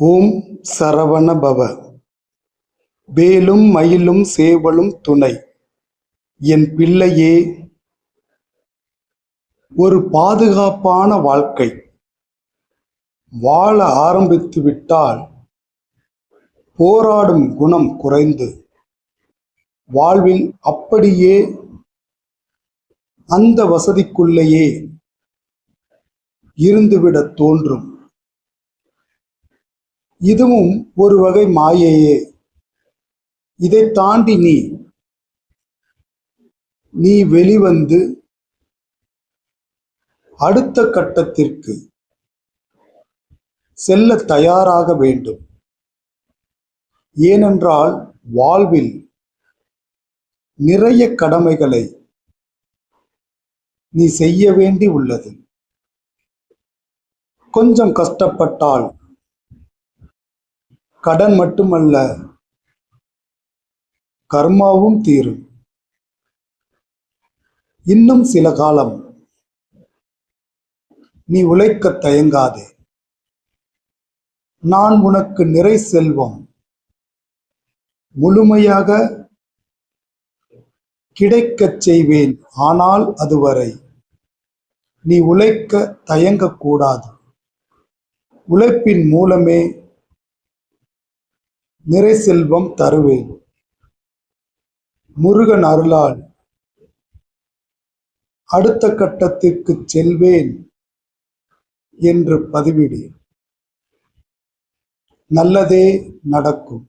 ஓம் சரவண பவ. வேலும் மயிலும் சேவலும் துணை. என் பிள்ளையே, ஒரு பாதுகாப்பான வாழ்க்கை வாழ ஆரம்பித்து விட்டால் போராடும் குணம் குறைந்து வாழ்வில் அப்படியே அந்த வசதிக்குள்ளேயே இருந்துவிட தோன்றும். இதுவும் ஒரு வகை மாயையே. இதை தாண்டி நீ வெளிவந்து அடுத்த கட்டத்திற்கு செல்ல தயாராக வேண்டும். ஏனென்றால் வாழ்வில் நிறைய கடமைகளை நீ செய்ய வேண்டி உள்ளது. கொஞ்சம் கஷ்டப்பட்டால் கடன் மட்டுமல்ல, கர்மாவும் தீரும். இன்னும் சில காலம் நீ உழைக்க தயங்காதே. நான் உனக்கு நிறை செல்வம் முழுமையாக கிடைக்கச் செய்வேன். ஆனால் அதுவரை நீ உழைக்க தயங்கக்கூடாது. உழைப்பின் மூலமே நிறை செல்வம் தருவேன். முருகன் அருளால் அடுத்த கட்டத்திற்கு செல்வேன் என்று பதிவிடு. நல்லதே நடக்கும்.